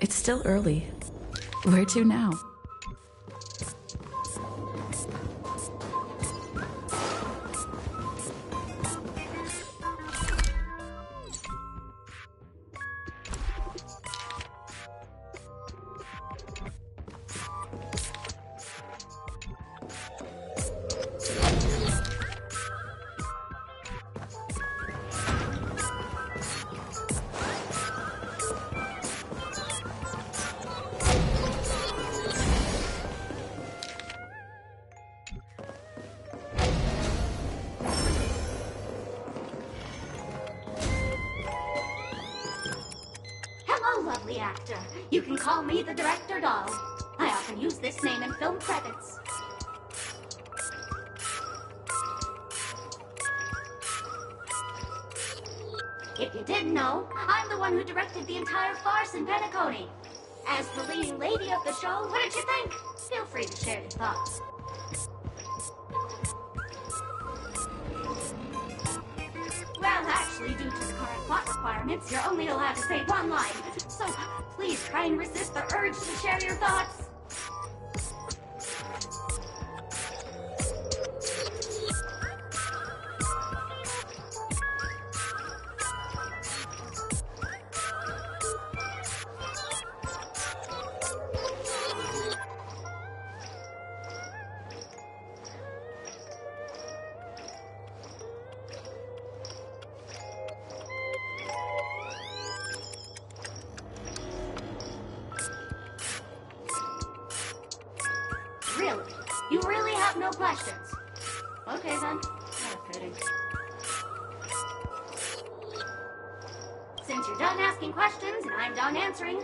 It's still early. Where to now? Lovely actor. You can call me the director doll. I often use this name in film credits. If you didn't know, I'm the one who directed the entire farce in Penacony. As the leading lady of the show, what did you think? Feel free to share your thoughts. Well, actually, due to the current plot requirements, you're only allowed to say one line. So, please try and resist the urge to share your thoughts. Really? You really have no questions? Okay then. No kidding. Since you're done asking questions and I'm done answering,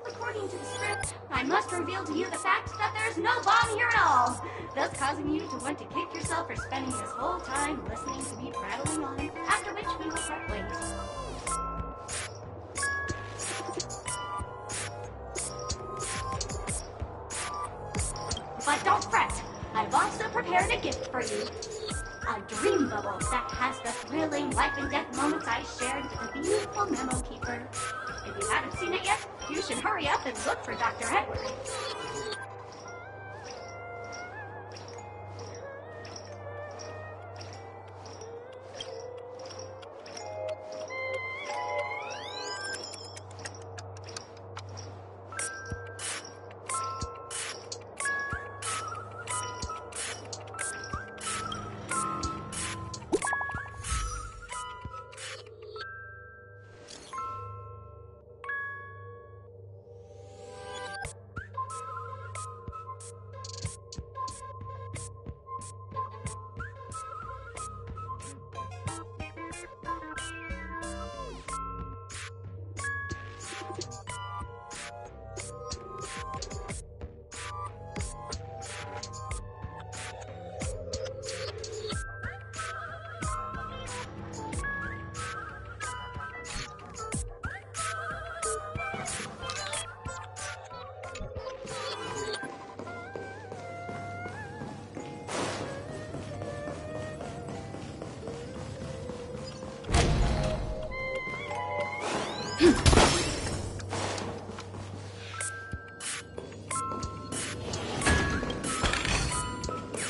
according to the script, I must reveal to you the fact that there's no bomb here at all, thus causing you to want to kick yourself for spending this whole time listening to me prattling on, after which we will part ways. But don't fret, I've also prepared a gift for you. A dream bubble that has the thrilling life and death moments I shared with the beautiful memo keeper. If you haven't seen it yet, you should hurry up and look for Dr. Edward.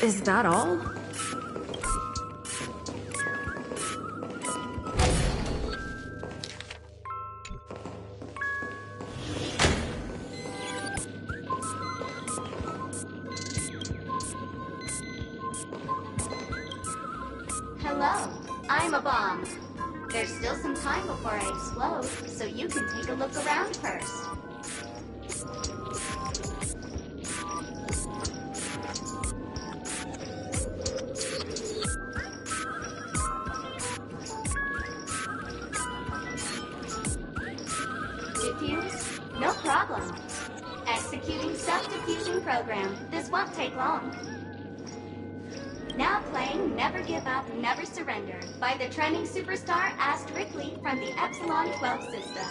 Is that all? Hello, I'm a bomb. There's still some time before I explode, so you can take a look around first. Diffuse? No problem. Executing self-diffusing program. This won't take long. Now playing Never Give Up, Never Surrender by the trending superstar Ast Rickley from the Epsilon 12 system.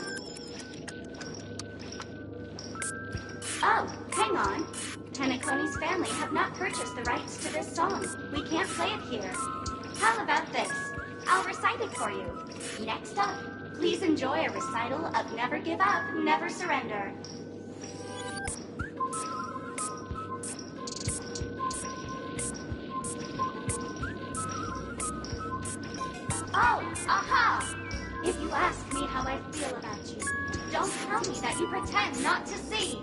Oh, hang on. Penacony's family have not purchased the rights to this song. We can't play it here. How about this? I'll recite it for you. Next up, Please enjoy a recital of Never Give Up, Never Surrender. Oh, aha! If you ask me how I feel about you, don't tell me that you pretend not to see.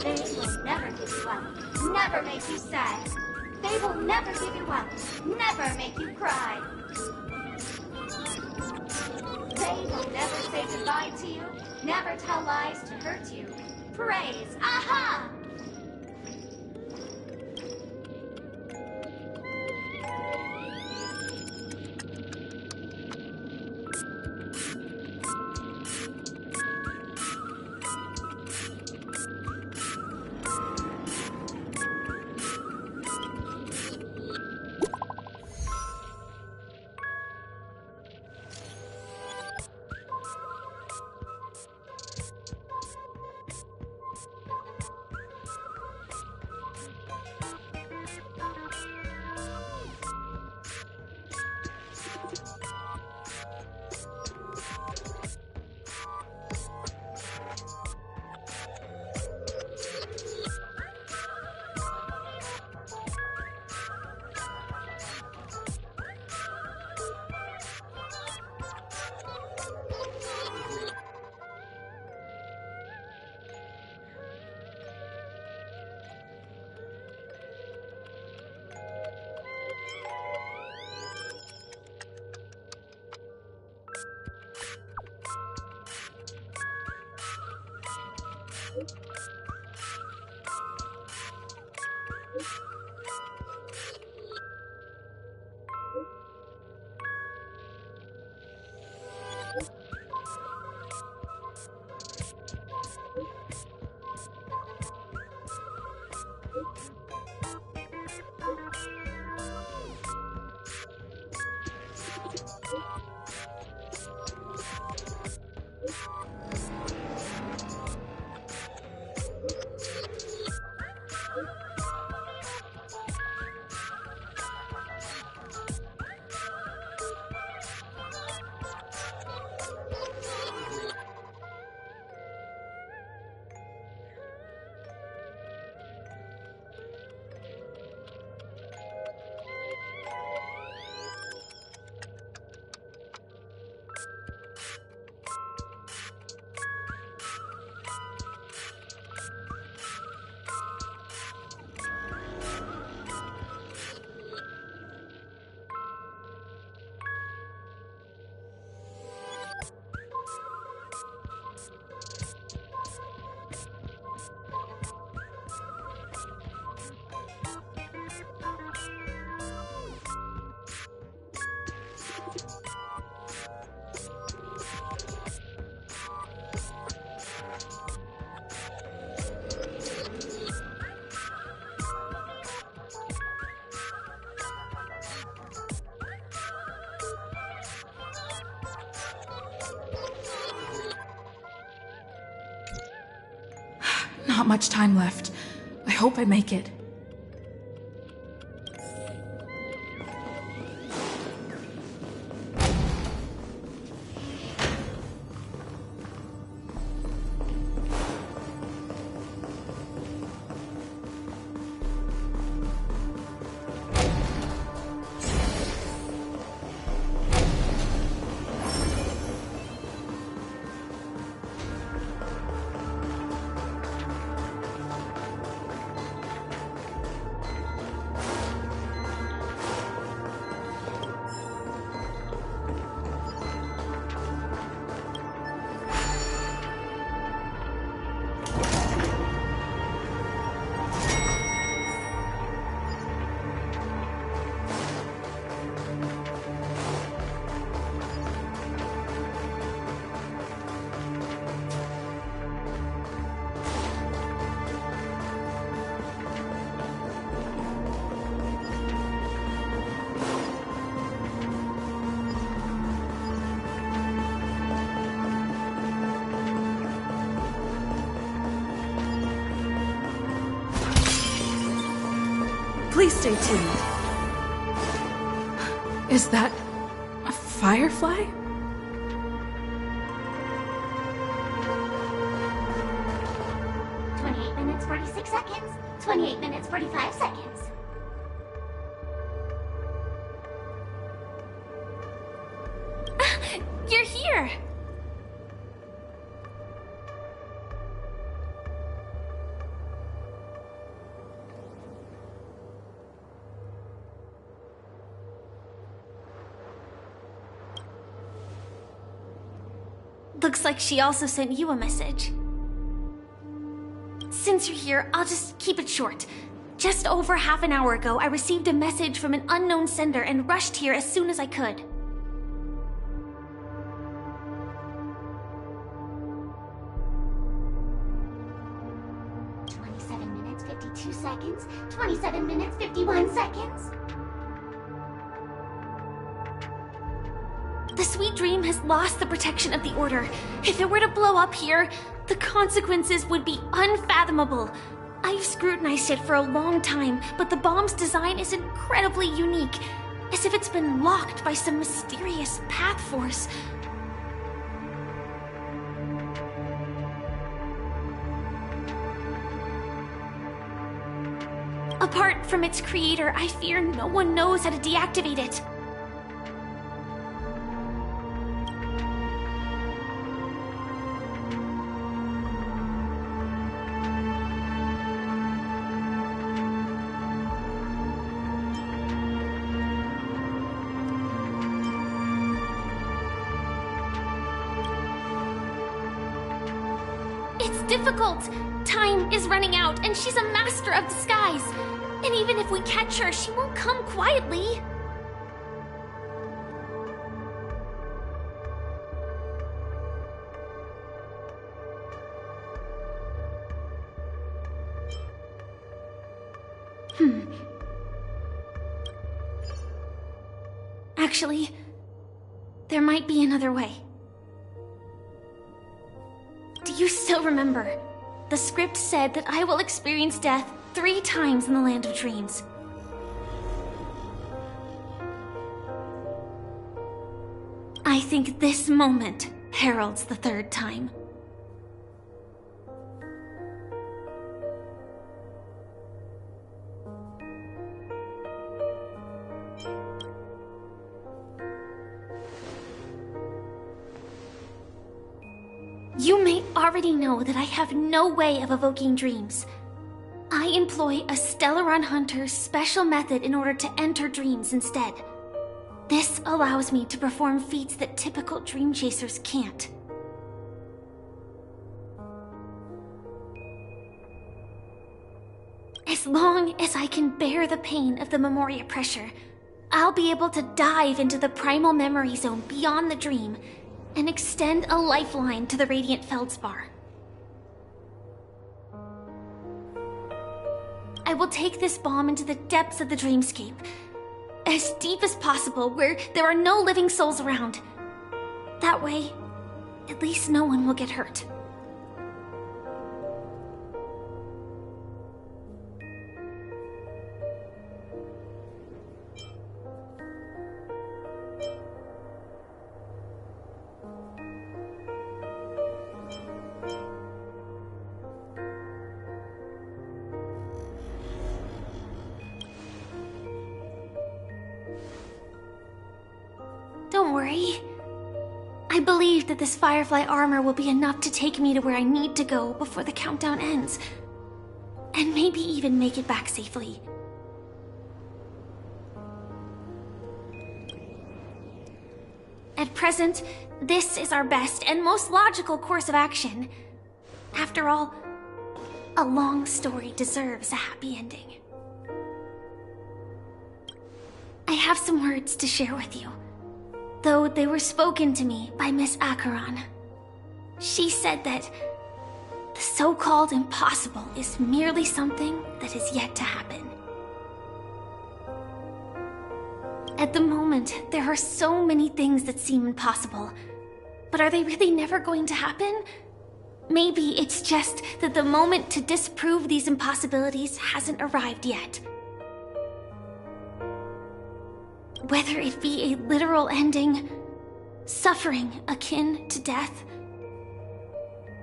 They will never give you up, never make you sad. They will never give you up, never make you cry. They will never say goodbye to you, never tell lies to hurt you. Praise, aha! Not much time left. I hope I make it. Please stay tuned. Is that a firefly? Minutes, 46 seconds. 28 minutes, 45 seconds. You're here! Looks like she also sent you a message. Since you're here, I'll just keep it short. Just over half an hour ago, I received a message from an unknown sender and rushed here as soon as I could. Minutes, 52 seconds. 27 minutes, 51 seconds. The Sweet Dream has lost the protection of the Order. If it were to blow up here, the consequences would be unfathomable. I've scrutinized it for a long time, but the bomb's design is incredibly unique, as if it's been locked by some mysterious path force. Apart from its creator, I fear no one knows how to deactivate it. It's difficult. Time is running out, and she's a master of the skies. And even if we catch her, she won't come quietly. Actually, there might be another way. Do you still remember? The script said that I will experience death 3 times in the Land of Dreams. I think this moment heralds the 3rd time. You may already know that I have no way of evoking dreams. I employ a Stellaron Hunter's special method in order to enter dreams instead. This allows me to perform feats that typical dream chasers can't. As long as I can bear the pain of the Memoria pressure, I'll be able to dive into the primal memory zone beyond the dream and extend a lifeline to the Radiant Feldspar. I will take this bomb into the depths of the dreamscape, as deep as possible, where there are no living souls around. That way, at least no one will get hurt. Don't worry. I believe that this Firefly armor will be enough to take me to where I need to go before the countdown ends. And maybe even make it back safely. At present, this is our best and most logical course of action. After all, a long story deserves a happy ending. I have some words to share with you, though they were spoken to me by Miss Acheron. She said that the so-called impossible is merely something that is yet to happen. At the moment, there are so many things that seem impossible, but are they really never going to happen? Maybe it's just that the moment to disprove these impossibilities hasn't arrived yet. Whether it be a literal ending, suffering akin to death,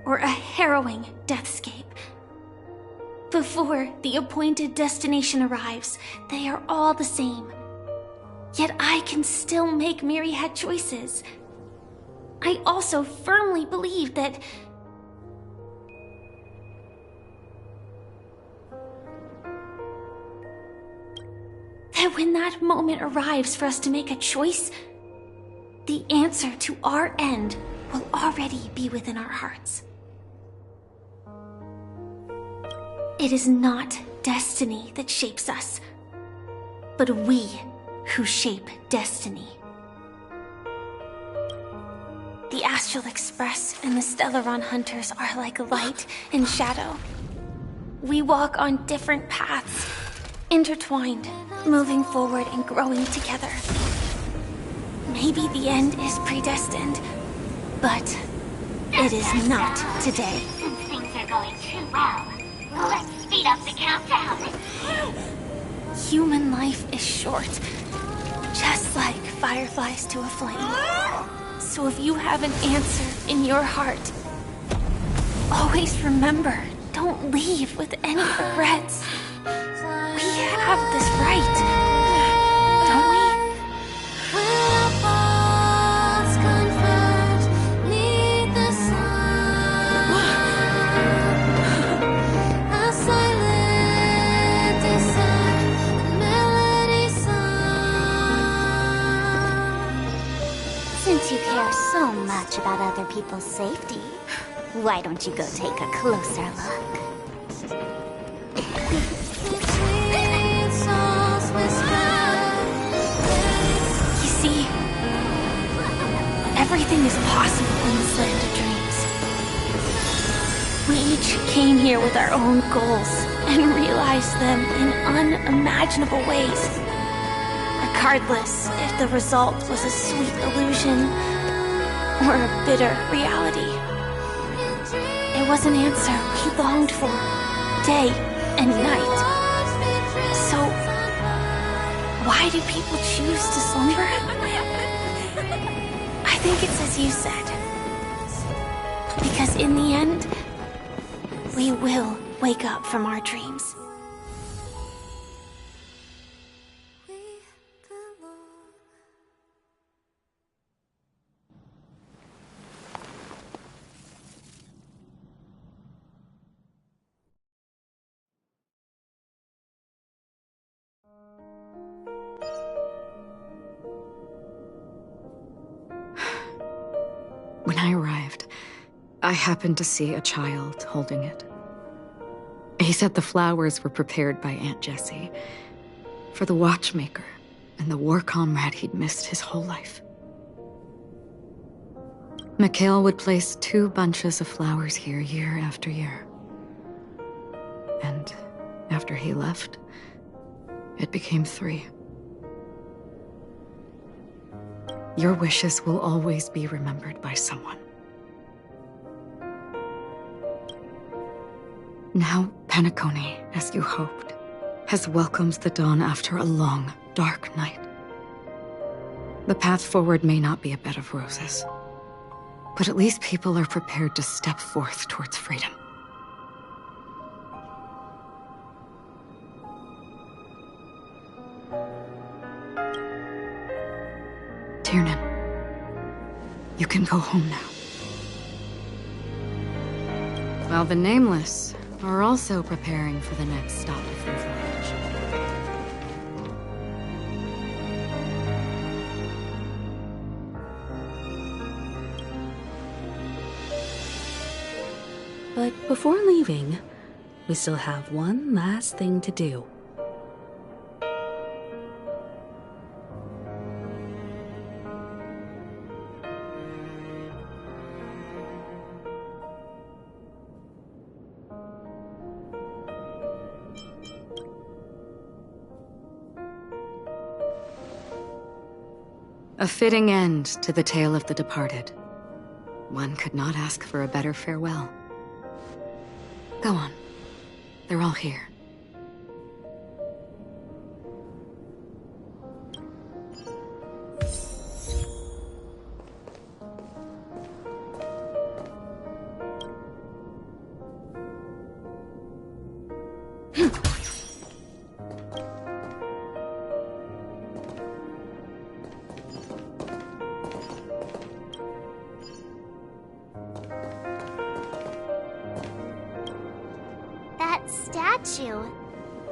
or a harrowing deathscape. Before the appointed destination arrives, they are all the same. Yet I can still make myriad choices. I also firmly believe that when that moment arrives for us to make a choice, the answer to our end will already be within our hearts. It is not destiny that shapes us, but we who shape destiny. The Astral Express and the Stellaron Hunters are like light and shadow. We walk on different paths, intertwined, moving forward and growing together. Maybe the end is predestined, but it is not today. Since things are going too well, let's speed up the countdown. Human life is short, just like fireflies to a flame. So if you have an answer in your heart, always remember, don't leave with any regrets. We have this right, don't we? Will our paths converge 'neath the sun? A silent descent, a melody sung. Since you care so much about other people's safety, why don't you go take a closer look? Between souls whispered, You see, everything is possible in this land of dreams. We each came here with our own goals and realized them in unimaginable ways. Regardless if the result was a sweet illusion or a bitter reality. It was an answer we longed for, day and night. So, why do people choose to slumber? I think it's as you said. Because in the end, we will wake up from our dreams. we belong. When I arrived, I happened to see a child holding it. He said the flowers were prepared by Aunt Jessie for the watchmaker and the war comrade he'd missed his whole life. Mikhail would place 2 bunches of flowers here year after year. And after he left, it became 3. Your wishes will always be remembered by someone. Now, Penacony, as you hoped, has welcomed the dawn after a long, dark night. The path forward may not be a bed of roses, but at least people are prepared to step forth towards freedom. Tiernan, you can go home now. While the Nameless are also preparing for the next stop of their voyage. But before leaving, we still have one last thing to do. A fitting end to the tale of the departed. One could not ask for a better farewell. Go on. They're all here. statue.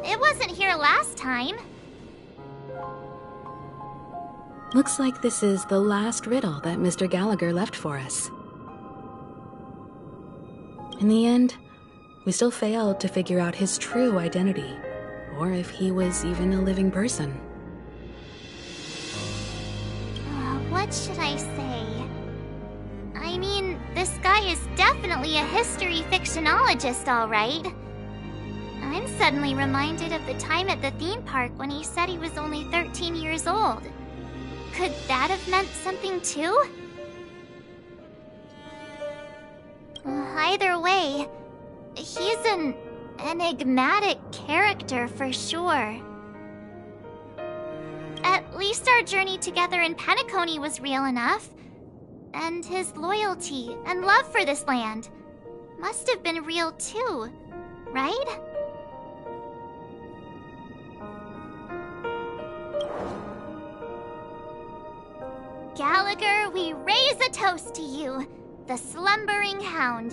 It wasn't here last time. Looks like this is the last riddle that Mr. Gallagher left for us. In the end, we still failed to figure out his true identity, or if he was even a living person. What should I say? I mean, this guy is definitely a history fictionologist, all right. I'm suddenly reminded of the time at the theme park when he said he was only 13 years old. Could that have meant something too? Either way, he's an enigmatic character for sure. At least our journey together in Penacony was real enough. And his loyalty and love for this land must have been real too, right? Gallagher, we raise a toast to you, the slumbering hound.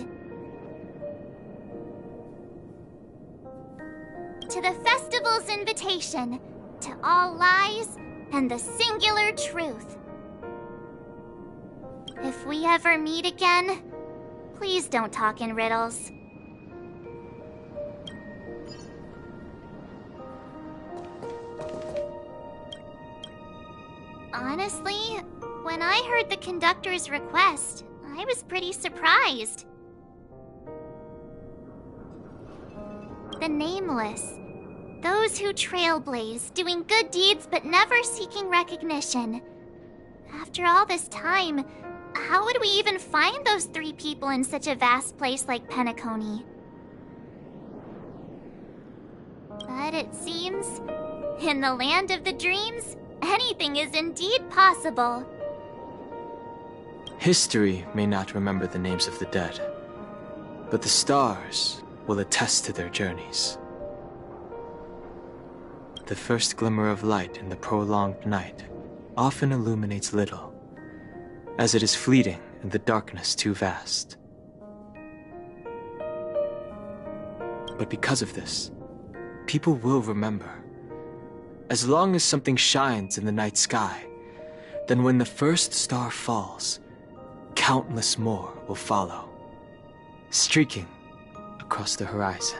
To the festival's invitation, to all lies and the singular truth. If we ever meet again, please don't talk in riddles. Honestly, when I heard the conductor's request, I was pretty surprised. The nameless. Those who trailblaze, doing good deeds but never seeking recognition. After all this time, how would we even find those 3 people in such a vast place like Penacony? But it seems, in the land of the dreams, anything is indeed possible. History may not remember the names of the dead, but the stars will attest to their journeys. The first glimmer of light in the prolonged night often illuminates little, as it is fleeting and the darkness too vast. But because of this, people will remember. As long as something shines in the night sky, then when the first star falls, countless more will follow, streaking across the horizon.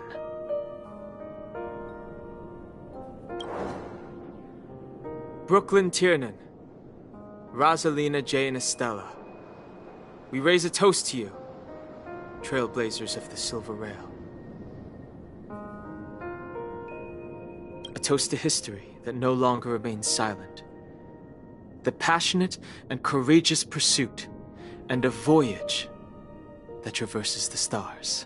Brooklyn Tiernan, Rosalina J. and Estella, we raise a toast to you, trailblazers of the Silver Rail. A toast to history that no longer remains silent. The passionate and courageous pursuit, and a voyage that traverses the stars.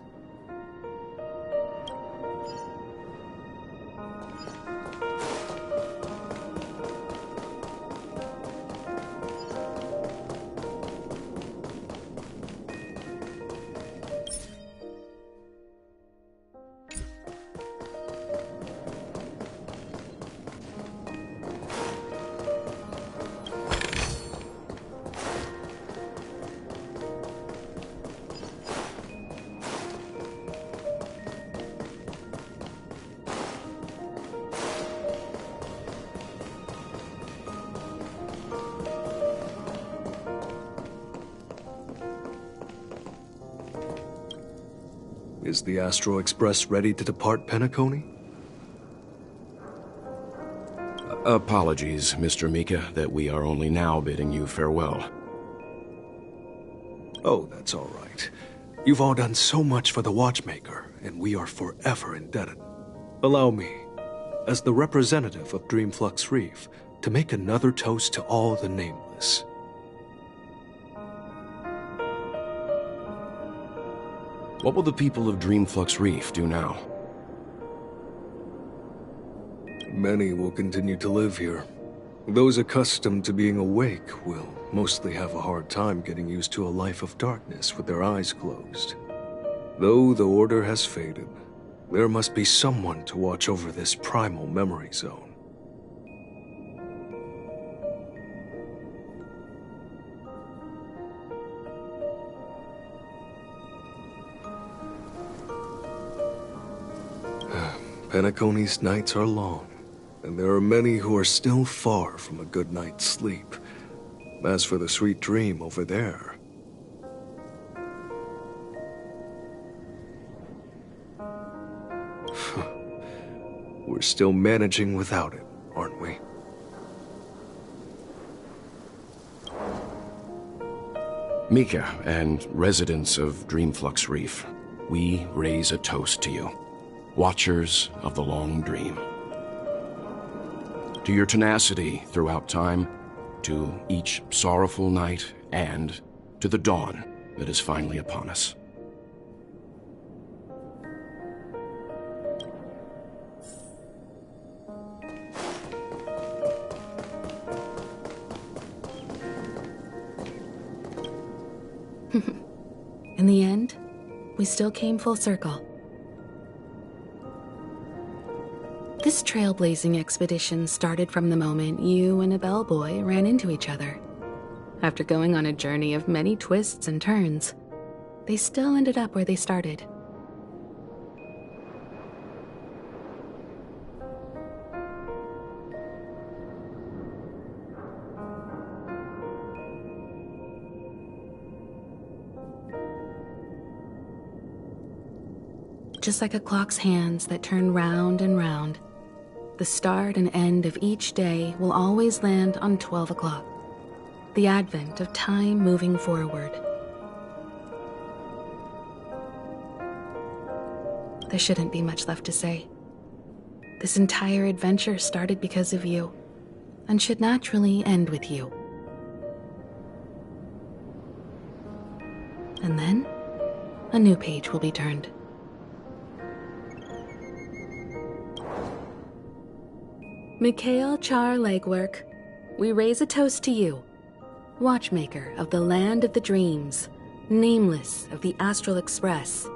Is the Astro Express ready to depart Penacony? Apologies, Mr. Mika, that we are only now bidding you farewell. Oh, that's all right. You've all done so much for the Watchmaker, and we are forever indebted. Allow me, as the representative of Dreamflux Reef, to make another toast to all the nameless. What will the people of Dreamflux Reef do now? Many will continue to live here. Those accustomed to being awake will mostly have a hard time getting used to a life of darkness with their eyes closed. Though the order has faded, there must be someone to watch over this primal memory zone. Penacony's nights are long, and there are many who are still far from a good night's sleep. As for the sweet dream over there, we're still managing without it, aren't we? Mika and residents of Dreamflux Reef, we raise a toast to you, watchers of the long dream. To your tenacity throughout time, to each sorrowful night, and to the dawn that is finally upon us. In the end, we still came full circle. This trailblazing expedition started from the moment you and a bellboy ran into each other. After going on a journey of many twists and turns, they still ended up where they started. Just like a clock's hands that turn round and round, the start and end of each day will always land on 12 o'clock, the advent of time moving forward. There shouldn't be much left to say. This entire adventure started because of you, and should naturally end with you. And then, a new page will be turned. Mikhail Char Legwork, we raise a toast to you, watchmaker of the land of the dreams, nameless of the Astral Express.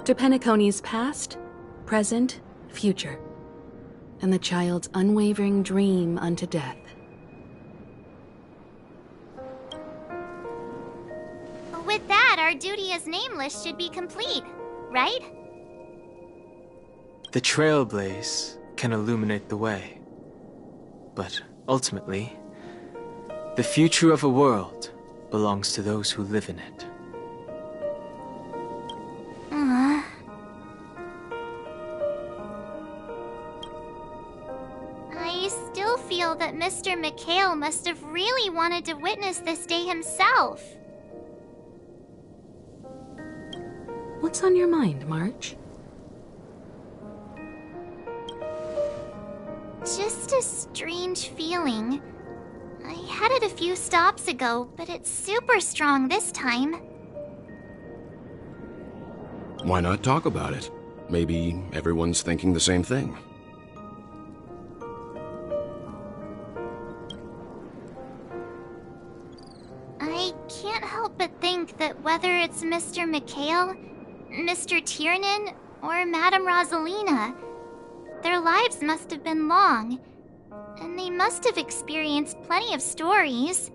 To Penacony's past, present, future, and the child's unwavering dream unto death. With that, our duty as nameless should be complete, right? The trailblaze can illuminate the way. But ultimately, the future of a world belongs to those who live in it. I still feel that Mr. Mikhail must have really wanted to witness this day himself. What's on your mind, March? Just a strange feeling. I had it a few stops ago, but it's super strong this time. Why not talk about it? Maybe everyone's thinking the same thing. I can't help but think that whether it's Mr. Mikhail, Mr. Tiernan, or Madame Rosalina, their lives must have been long, and they must have experienced plenty of stories.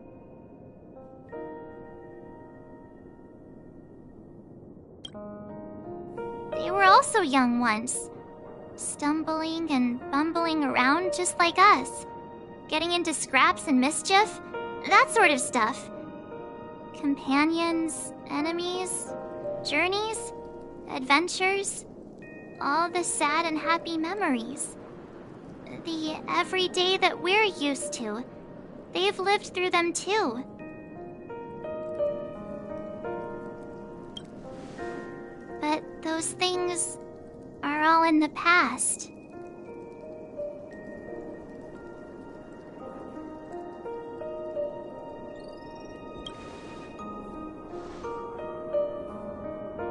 They were also young once, stumbling and bumbling around just like us, getting into scraps and mischief, that sort of stuff. Companions, enemies, journeys, adventures. All the sad and happy memories. The everyday that we're used to. They've lived through them too. But those things are all in the past.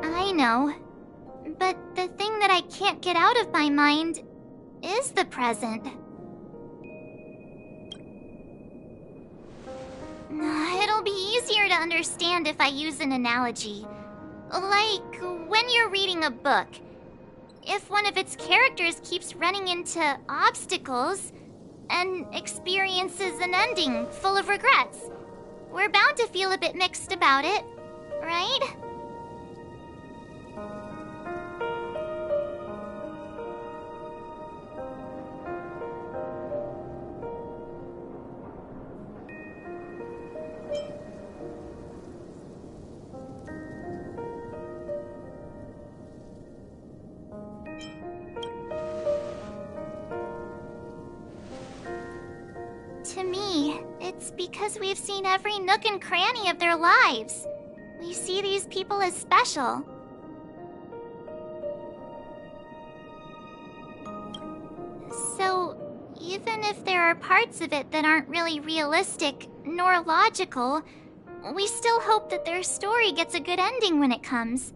I know. But the thing that I can't get out of my mind is the present. It'll be easier to understand if I use an analogy. Like when you're reading a book. If one of its characters keeps running into obstacles and experiences an ending full of regrets, we're bound to feel a bit mixed about it, right? because we've seen every nook and cranny of their lives. We see these people as special. So, even if there are parts of it that aren't really realistic nor logical, we still hope that their story gets a good ending when it comes.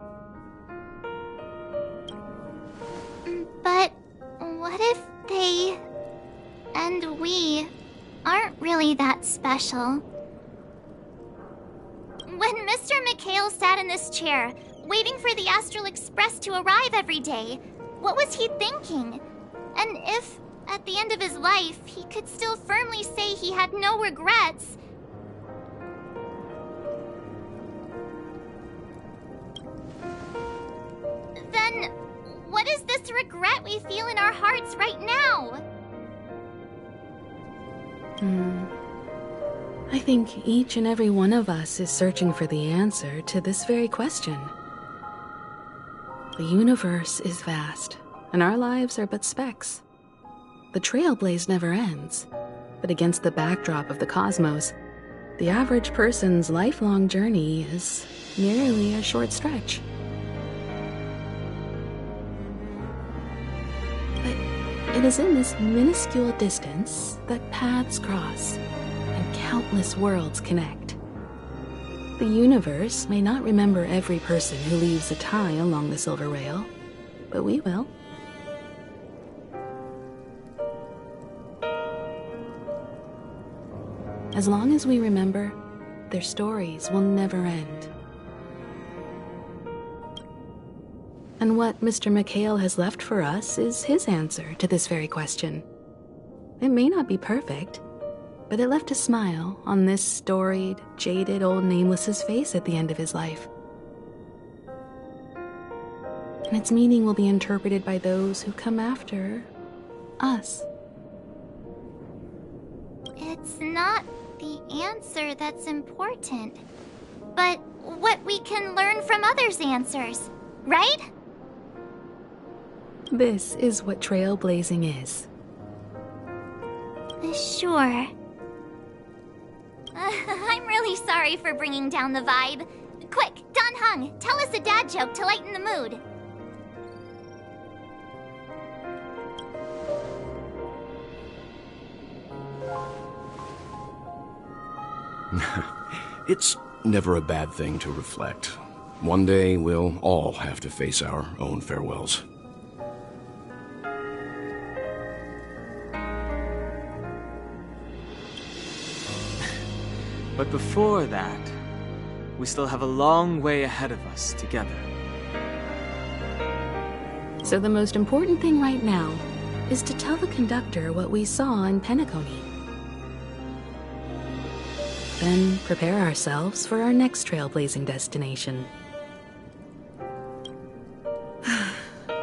But what if they and we aren't really that special? When Mr. McHale sat in this chair, waiting for the Astral Express to arrive every day, what was he thinking? And if, at the end of his life, he could still firmly say he had no regrets, then what is this regret we feel in our hearts right now? I think each and every one of us is searching for the answer to this very question. The universe is vast, and our lives are but specks. The trailblaze never ends, but against the backdrop of the cosmos, the average person's lifelong journey is merely a short stretch. But it is in this minuscule distance that paths cross and countless worlds connect. The universe may not remember every person who leaves a tie along the silver rail, but we will. As long as we remember, their stories will never end. And what Mr. McHale has left for us is his answer to this very question. It may not be perfect, but it left a smile on this storied, jaded old Nameless's face at the end of his life. And its meaning will be interpreted by those who come after us. It's not the answer that's important, but what we can learn from others' answers, right? This is what trailblazing is. Sure. I'm really sorry for bringing down the vibe. Quick, Don Hung, tell us a dad joke to lighten the mood. It's never a bad thing to reflect. One day we'll all have to face our own farewells. But before that, we still have a long way ahead of us together. So the most important thing right now is to tell the conductor what we saw in Penacony. Then prepare ourselves for our next trailblazing destination.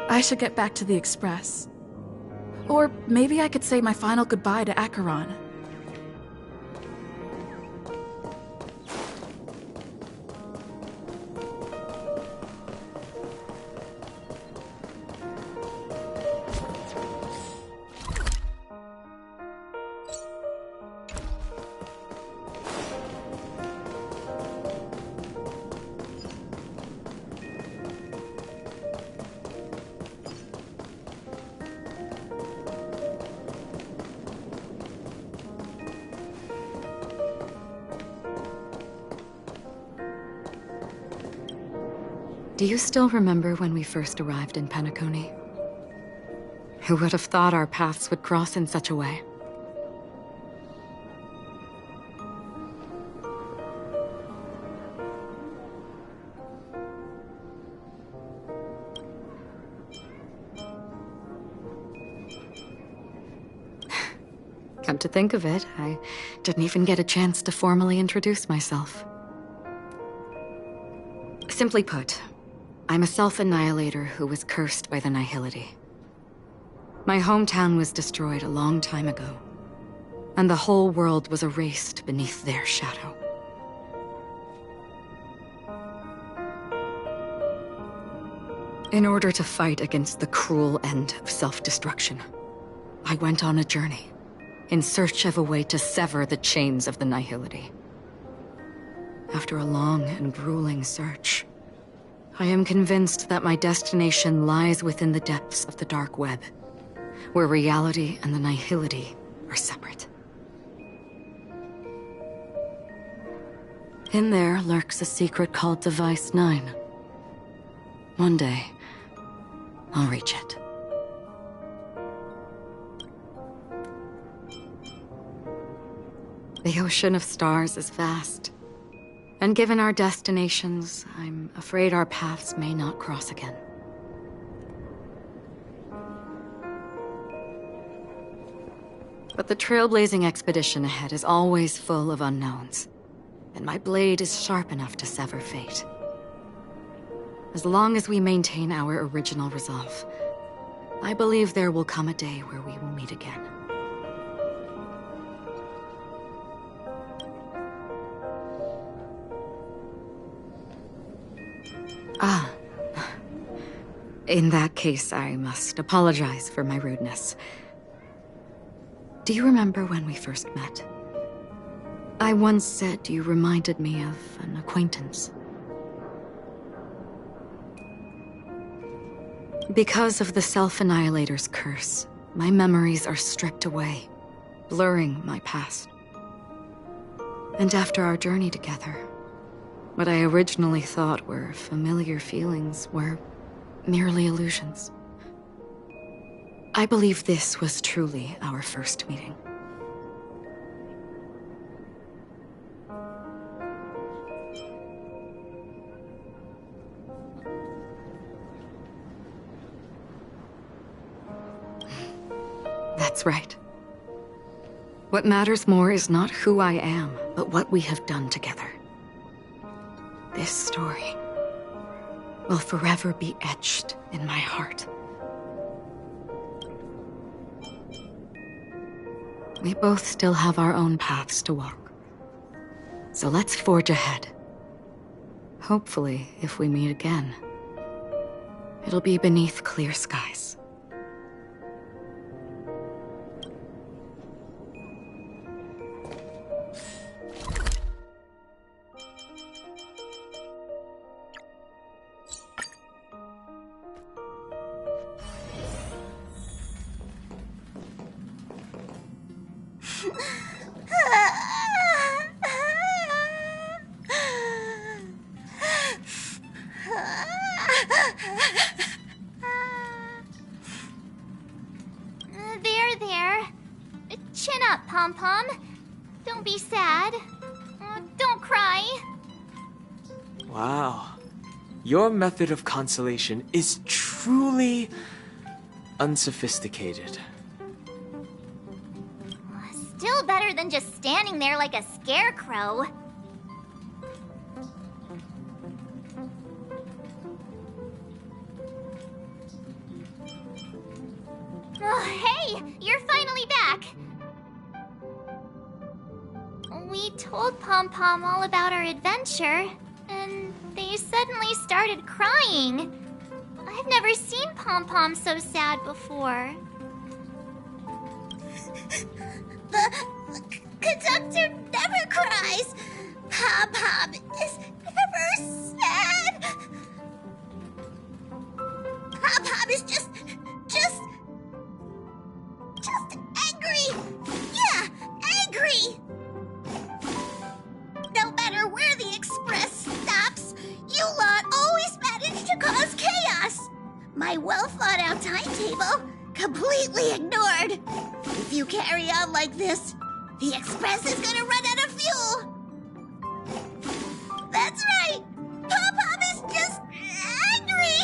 I should get back to the Express. Or maybe I could say my final goodbye to Acheron. Do you still remember when we first arrived in Penacony? Who would have thought our paths would cross in such a way? Come to think of it, I didn't even get a chance to formally introduce myself. Simply put, I'm a self-annihilator who was cursed by the Nihility. My hometown was destroyed a long time ago, and the whole world was erased beneath their shadow. In order to fight against the cruel end of self-destruction, I went on a journey, in search of a way to sever the chains of the nihility. After a long and grueling search, I am convinced that my destination lies within the depths of the dark web, where reality and the nihility are separate. In there lurks a secret called Device 9. One day, I'll reach it. The ocean of stars is vast, and given our destinations, I'm afraid our paths may not cross again. But the trailblazing expedition ahead is always full of unknowns, and my blade is sharp enough to sever fate. As long as we maintain our original resolve, I believe there will come a day where we will meet again. Ah. In that case, I must apologize for my rudeness. Do you remember when we first met? I once said you reminded me of an acquaintance. Because of the Self-Annihilator's curse, my memories are stripped away, blurring my past. And after our journey together, what I originally thought were familiar feelings were merely illusions. I believe this was truly our first meeting. That's right. What matters more is not who I am, but what we have done together. This story will forever be etched in my heart. We both still have our own paths to walk. So let's forge ahead. Hopefully, if we meet again, it'll be beneath clear skies. There. Chin up, Pom-Pom. Don't be sad. Don't cry. Wow. Your method of consolation is truly unsophisticated. Still better than just standing there like a scarecrow. Oh, hey! You're finally back! We told Pom-Pom all about our adventure, and they suddenly started crying. I've never seen Pom-Pom so sad before. The conductor never cries. Pom-Pom is never sad. Pom-Pom is just angry. Yeah, angry. No matter where the express stops, you lot always manage to cause chaos. My well-thought-out timetable completely ignored. If you carry on like this, the express is gonna run out of fuel. That's right. Pom-Pom is just angry.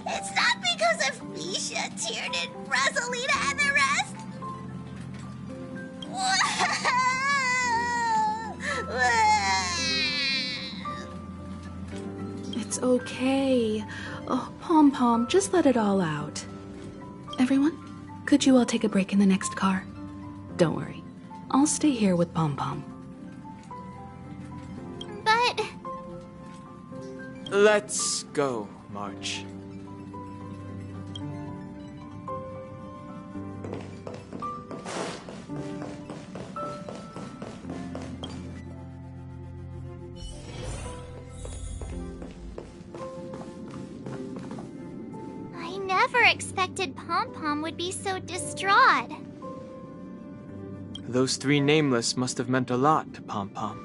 It's not because of Misha, Tiernan, Rosalina, and the rest. It's okay. Oh, Pom-Pom, just let it all out. Everyone, could you all take a break in the next car? Don't worry. I'll stay here with Pom-Pom. But... Let's go, March. never expected Pom Pom would be so distraught. Those three nameless must have meant a lot to Pom Pom.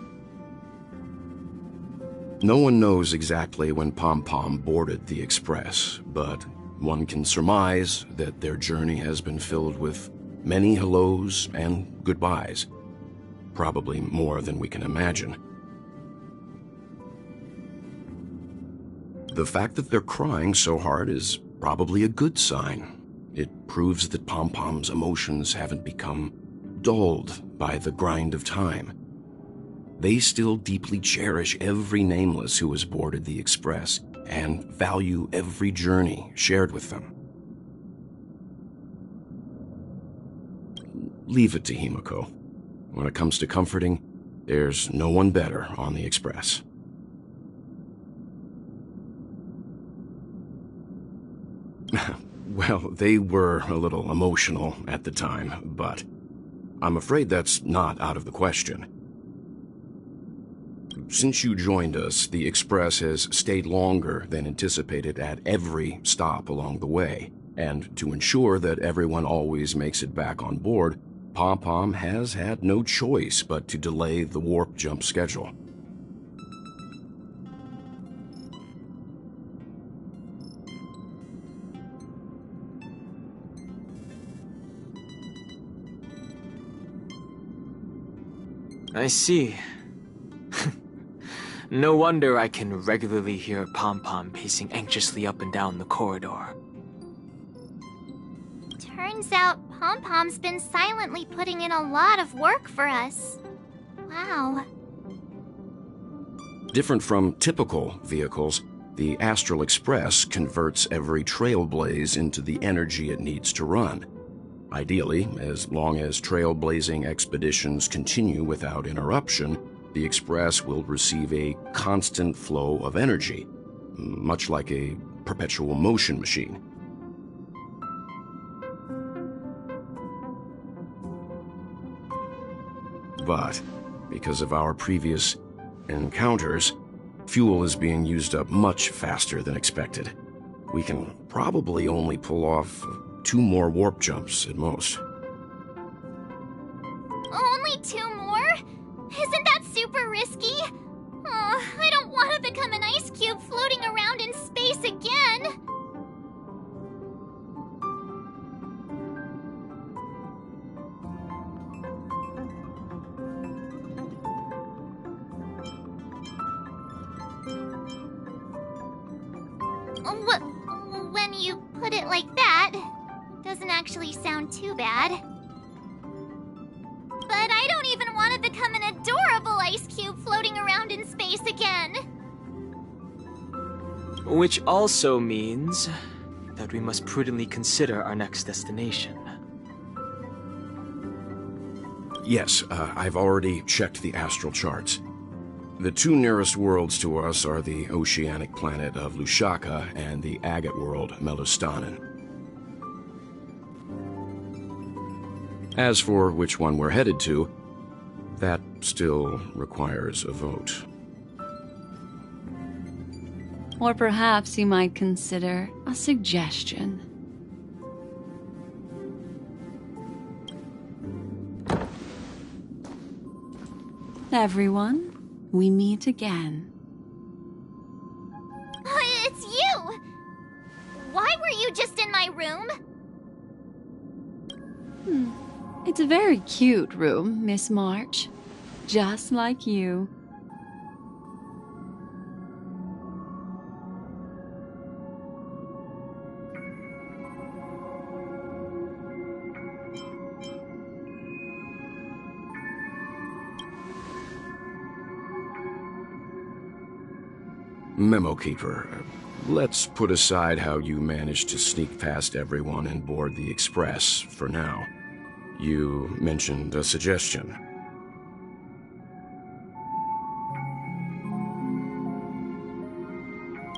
No one knows exactly when Pom Pom boarded the Express, but one can surmise that their journey has been filled with many hellos and goodbyes. Probably more than we can imagine. The fact that they're crying so hard is probably a good sign. It proves that Pom Pom's emotions haven't become dulled by the grind of time. They still deeply cherish every nameless who has boarded the Express and value every journey shared with them. Leave it to Himiko. When it comes to comforting, there's no one better on the Express. Well, they were a little emotional at the time, but I'm afraid that's not out of the question. Since you joined us, the Express has stayed longer than anticipated at every stop along the way, and to ensure that everyone always makes it back on board, Pom Pom has had no choice but to delay the warp jump schedule. I see. No wonder I can regularly hear Pom Pom pacing anxiously up and down the corridor. Turns out Pom Pom's been silently putting in a lot of work for us. Wow. Different from typical vehicles, the Astral Express converts every trailblaze into the energy it needs to run. Ideally, as long as trailblazing expeditions continue without interruption, the Express will receive a constant flow of energy, much like a perpetual motion machine. But because of our previous encounters, fuel is being used up much faster than expected. We can probably only pull off 2 more warp jumps at most. Only 2 more? Isn't that super risky? Oh, I don't want to become an ice cube floating around in space again. When you put it like that, it doesn't actually sound too bad. But I don't even want to become an adorable ice cube floating around in space again. Which also means that we must prudently consider our next destination. Yes, I've already checked the astral charts. The 2 nearest worlds to us are the oceanic planet of Lushaka and the agate world, Melostanen. As for which one we're headed to, that still requires a vote. Or perhaps you might consider a suggestion. Everyone, we meet again. It's you! Why were you just in my room? It's a very cute room, Miss March. Just like you. Memo Keeper, let's put aside how you managed to sneak past everyone and board the Express for now. You mentioned a suggestion.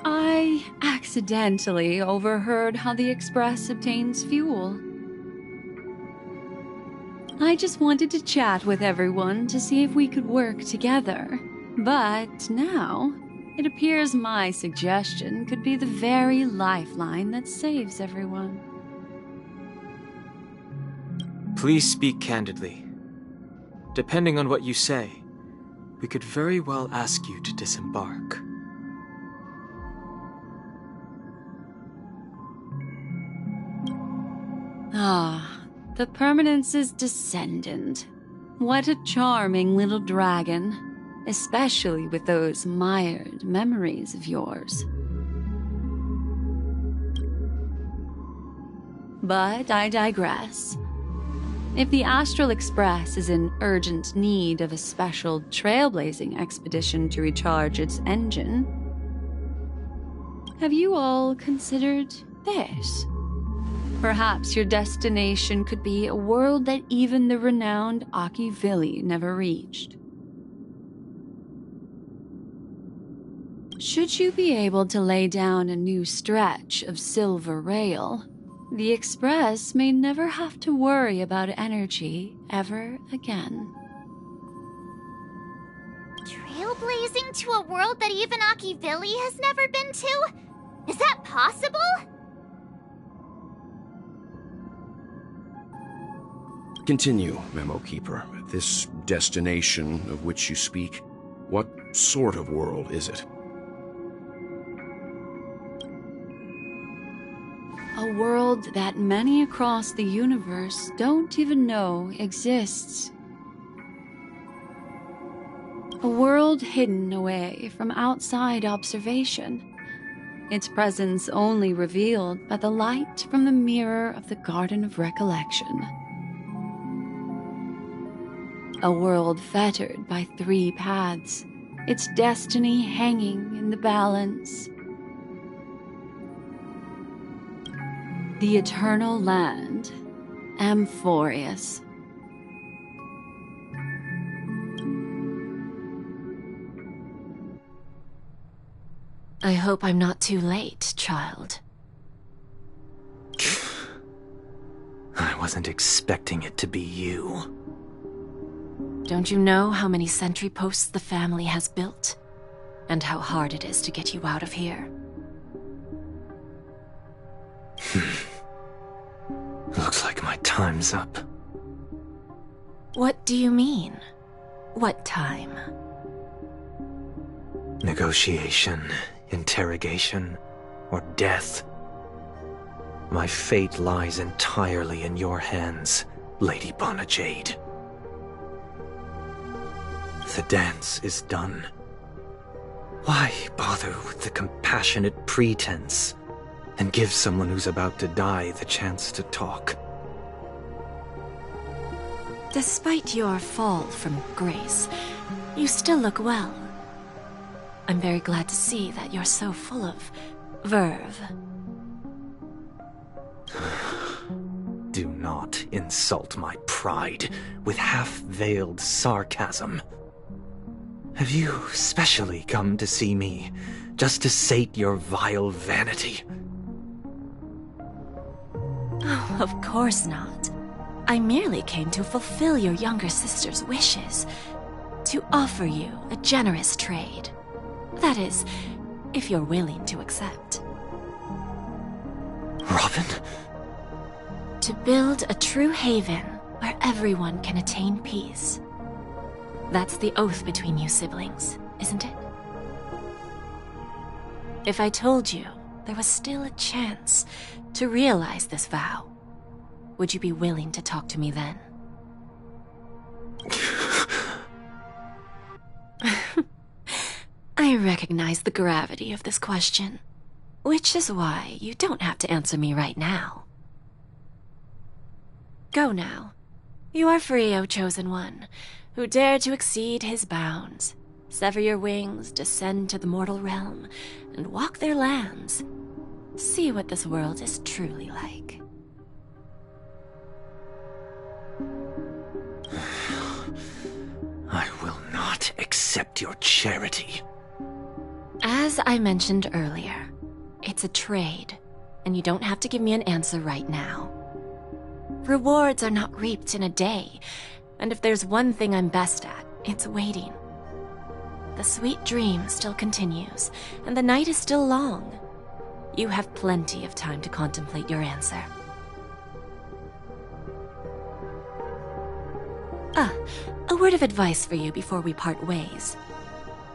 I accidentally overheard how the Express obtains fuel. I just wanted to chat with everyone to see if we could work together. But now, It appears my suggestion could be the very lifeline that saves everyone. Please speak candidly. Depending on what you say, we could very well ask you to disembark. Ah, the Permanence's descendant. What a charming little dragon, especially with those mired memories of yours. But I digress. If the Astral Express is in urgent need of a special trailblazing expedition to recharge its engine, have you all considered this? Perhaps your destination could be a world that even the renowned Akivili never reached. Should you be able to lay down a new stretch of silver rail, the Express may never have to worry about energy ever again. Trailblazing to a world that even Akivili has never been to? Is that possible? Continue, Memo Keeper. This destination of which you speak, what sort of world is it? A world that many across the universe don't even know exists. A world hidden away from outside observation, its presence only revealed by the light from the mirror of the Garden of Recollection. A world fettered by 3 paths, its destiny hanging in the balance. The eternal land, Amphorius. I hope I'm not too late, child. I wasn't expecting it to be you. Don't you know how many sentry posts the family has built? And how hard it is to get you out of here? Looks like my time's up. What do you mean? What time? Negotiation, interrogation, or death. My fate lies entirely in your hands, Lady Bonajade. The dance is done. Why bother with the compassionate pretense and give someone who's about to die the chance to talk? Despite your fall from grace, you still look well. I'm very glad to see that you're so full of verve. Do not insult my pride with half-veiled sarcasm. Have you specially come to see me just to sate your vile vanity? Oh, of course not. I merely came to fulfill your younger sister's wishes. To offer you a generous trade. That is, if you're willing to accept. Robin? To build a true haven where everyone can attain peace. That's the oath between you siblings, isn't it? If I told you there was still a chance to realize this vow, would you be willing to talk to me then? I recognize the gravity of this question, which is why you don't have to answer me right now. Go now. You are free, O Chosen One, who dare to exceed his bounds, sever your wings, descend to the mortal realm, and walk their lands. See what this world is truly like. I will not accept your charity. As I mentioned earlier, it's a trade, and you don't have to give me an answer right now. Rewards are not reaped in a day, and if there's one thing I'm best at, it's waiting. The sweet dream still continues, and the night is still long. You have plenty of time to contemplate your answer. A word of advice for you before we part ways.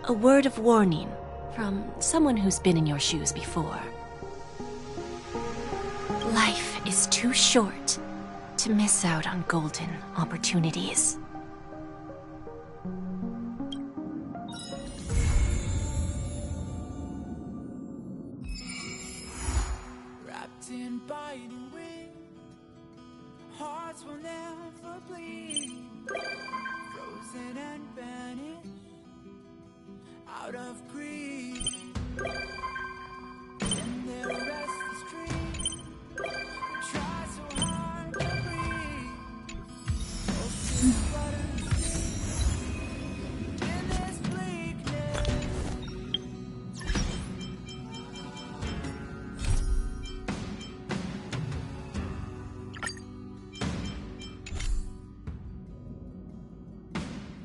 A word of warning from someone who's been in your shoes before. Life is too short to miss out on golden opportunities. Wrapped in biting wind, hearts will never bleed. Frozen and vanished out of greed.